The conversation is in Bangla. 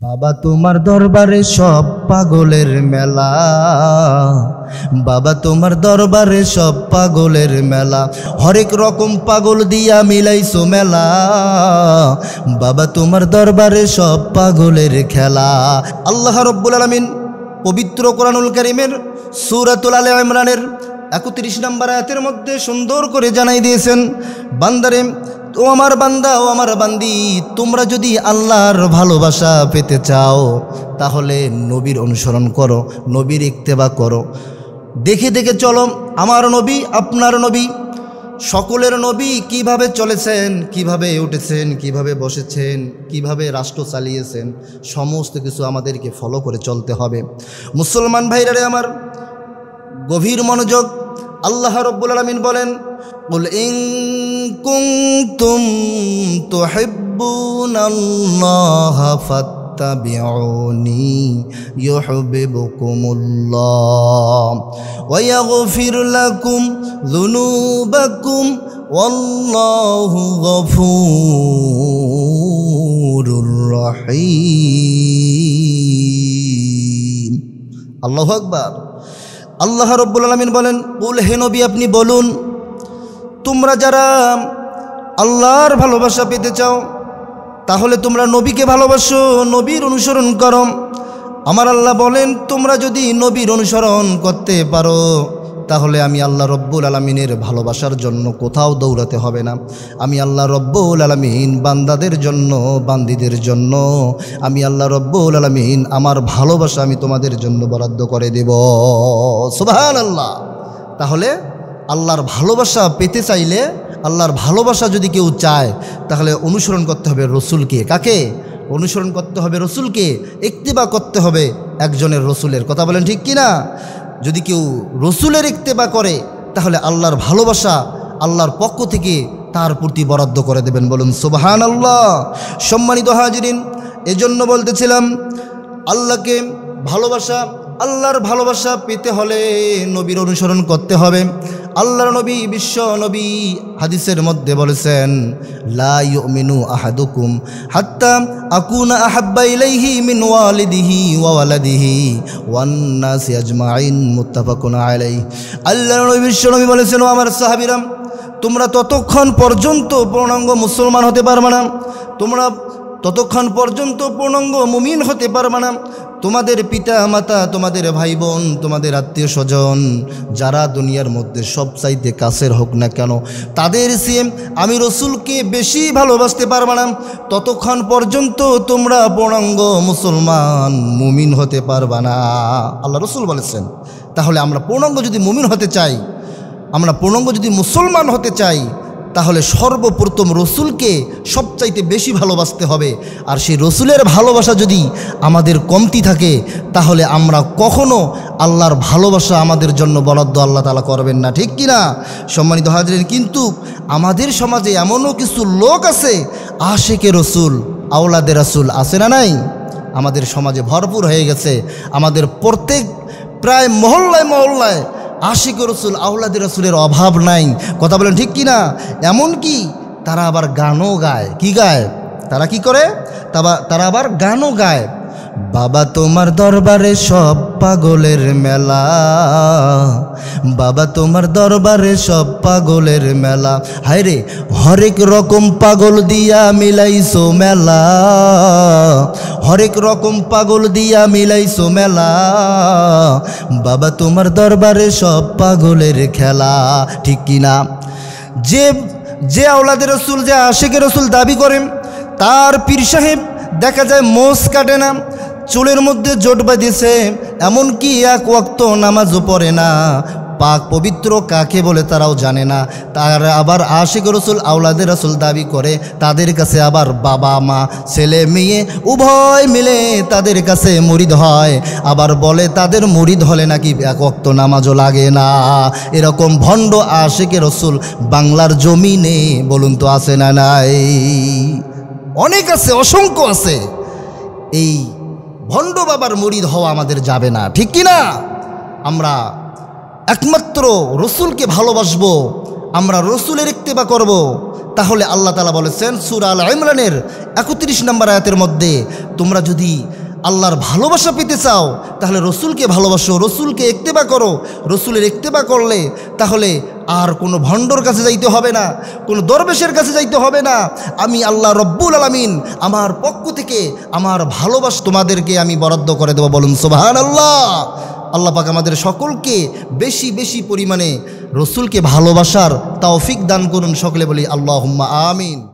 বাবা তোমার দরবারে সব পাগলের মেলা, বাবা তোমার দরবারে সব পাগলের মেলা, হরেক রকম পাগল দিয়া মিলাইছো মেলা, বাবা তোমার দরবারে সব পাগলের খেলা। আল্লাহ রাব্বুল আলামিন পবিত্র কোরআনুল কারীমের সূরাতুল আলে ইমরানের 31 নম্বর আয়াতের মধ্যে সুন্দর করে জানাই দিয়েছেন, বান্দারে ও আমার বান্দা ও আমার বান্দি, তোমরা যদি আল্লাহর ভালোবাসা পেতে চাও তাহলে নবীর অনুসরণ করো, নবীর ইত্তেবা করো, দেখে দেখে চলো। আমার নবী আপনার নবী সকলের নবী কিভাবে চলেছেন, কিভাবে উঠেছেন, কিভাবে বসেছেন, কিভাবে রাষ্ট্র চালিয়েছেন, সমস্ত কিছু আমাদেরকে ফলো করে চলতে হবে। মুসলমান ভাইরারে আমার গভীর মনোযোগ। আল্লাহ রাব্বুল আলামিন বলেন, কুল ইন কুনতুম তুহিব্বুনাল্লাহা ফাত্তাবিউনি ইউহিব্বুকুমুল্লাহ ওয়া ইয়াগফির লাকুম যুনুবাকুম ওয়াল্লাহু গফুরুর রহিম। আল্লাহু আকবার। আল্লাহ রাব্বুল আলামিন বলেন, কুল হে নবী আপনি বলুন, তোমরা যারা আল্লাহর ভালোবাসা পেতে চাও তাহলে তোমরা নবীকে ভালোবাসো, নবীর অনুসরণ করো। আমার আল্লাহ বলেন, তোমরা যদি নবীর অনুসরণ করতে পারো তাহলে আমি আল্লাহ রব্বুল আলামিনের ভালোবাসার জন্য কোথাও দৌড়াতে হবে না। আমি আল্লাহ রব্বুল আলামিন বান্দাদের জন্য, বান্দীদের জন্য আমি আল্লাহ রব্বুল আলামিন আমার ভালোবাসা আমি তোমাদের জন্য বরাদ্দ করে দেব। সুবহানাল্লাহ। তাহলে আল্লাহর ভালোবাসা পেতে চাইলে, আল্লাহর ভালোবাসা যদি কেউ চায় তাহলে অনুসরণ করতে হবে রসুলকে। কাকে অনুসরণ করতে হবে? রসুলকে। ইত্তেবা করতে হবে একজনের রসুলের। কথা বলেন ঠিক কিনা? যদি কেউ রসুলের ইত্তেবা করে তাহলে আল্লাহর ভালোবাসা আল্লাহর পক্ষ থেকে তার প্রতি বরাদ্দ করে দেবেন। বলুন সুবহানাল্লাহ। সম্মানিত হাজিরিন, এজন্য বলতেছিলাম আল্লাহকে ভালোবাসা, আল্লাহর ভালোবাসা পেতে হলে নবীর অনুসরণ করতে হবে। আল্লাহর নবী, বিশ্ব নবী হাদিসের মধ্যে বলেছেন, লা ইউমিনু আহাদুকুম হাত্তা আকুনা আহাব্বা ইলাইহি মিন ওয়ালিদিহি ওয়া ওয়ালাদিহি ওয়ান নাসি আজমাইন, মুত্তাফাকুন আলাইহি। আল্লাহর নবী, বিশ্ব নবী বলেছেন, ও আমার সাহাবীরা, তোমরা ততক্ষণ পর্যন্ত পূর্ণাঙ্গ মুসলমান হতে পারবে না, তোমরা ততক্ষণ পর্যন্ত পূর্ণাঙ্গ মুমিন হতে পারবে না, তোমাদের পিতা মাতা, তোমাদের ভাই বোন, তোমাদের আত্মীয় স্বজন যারা দুনিয়ার মধ্যে সবচাইতে কাছের হোক না কেন, তাদের চেয়ে আমি রসুলকে বেশি ভালোবাসতে পারবে না, ততক্ষণ পর্যন্ত তোমরা পূর্ণাঙ্গ মুসলমান মুমিন হতে পারবে না। আল্লাহ রসুল বলেছেন। তাহলে আমরা পূর্ণাঙ্গ যদি মুমিন হতে চাই, আমরা পূর্ণাঙ্গ যদি মুসলমান হতে চাই, তাহলে সর্বপ্রথম রসুলকে সবচাইতে বেশি ভালোবাসতে হবে। আর সেই রসুলের ভালোবাসা যদি আমাদের কমতি থাকে তাহলে আমরা কখনো আল্লাহর ভালোবাসা আমাদের জন্য বরাদ্দ আল্লাহ তাআলা করবেন না। ঠিক কিনা? সম্মানিত হাজিরিন, কিন্তু আমাদের সমাজে এমনও কিছু লোক আছে, আশিকে রসুল, আওলাদে রাসূল আছে না নাই? আমাদের সমাজে ভরপুর হয়ে গেছে। আমাদের প্রত্যেক প্রায় মহল্লায় মহল্লায় আশিক রসুল, আওলাদে রাসূলের অভাব নাই। কথা বলেন ঠিক কিনা? এমনকি তারা আবার গানও গায়। কি গায়? তারা কি করে? তারা আবার গানও গায়। বাবা তোমার দরবারে সব পাগলের মেলা, বাবা তোমার দরবারে সব পাগলের মেলা, হায়রে হরেক রকম পাগল দিয়া মিলাইছো মেলা, হরেক রকম পাগল দিয়া মিলাইছো মেলা, বাবা তোমার দরবারে সব পাগলের খেলা। ঠিক কিনা? যে আওলাদে রসুল, যে আশিকে রসুল দাবি করেন, তার পীর সাহেব দেখা যায় মোষ কাটে না, চুলের মধ্যে জোট বাঁধিয়েছে, এমনকি এক ওয়াক্ত নামাজও পড়ে না, পাক পবিত্র কাকে বলে তারাও জানে না। তারা আবার আশিক রসুল, আওলাদে রসুল দাবি করে, তাদের কাছে আবার বাবা মা, ছেলে মেয়ে উভয় মিলে তাদের কাছে মুরিদ হয়, আবার বলে তাদের মুরিদ হলে নাকি এক ওয়াক্ত নামাজও লাগে না। এরকম ভণ্ড আশিকে রসুল বাংলার জমিনে বলুন তো আছে না নাই? অনেক আছে, অসংখ্য আছে। এই ভণ্ড বাবার মুরিদ হওয়া আমাদের যাবে না। ঠিক কিনা? আমরা একমাত্র রসুলকে ভালোবাসবো, আমরা রসুলের ইত্তেবা করব। তাহলে আল্লাহ তাআলা বলেছেন সূরা আল ইমরানের 31 নম্বর আয়াতের মধ্যে, তোমরা যদি আল্লাহর ভালোবাসা পেতে চাও তাহলে রসুলকে ভালোবাসো, রসুলকে ইত্তেবা করো। রসুলের ইত্তেবা করলে তাহলে আর কোনো ভণ্ডর কাছে যাইতে হবে না, কোনো দরবেশের কাছে যাইতে হবে না। আমি আল্লাহ রব্বুল আলামিন আমার পক্ষ থেকে আমার ভালোবাসা তোমাদেরকে আমি বরাদ্দ করে দেবো। বলুন সুবহানাল্লাহ। আল্লাহ পাক আমাদের সকলকে বেশি বেশি পরিমাণে রসুলকে ভালোবাসার তৌফিক দান করুন। সকলে বলি আল্লাহুম্মা আমিন।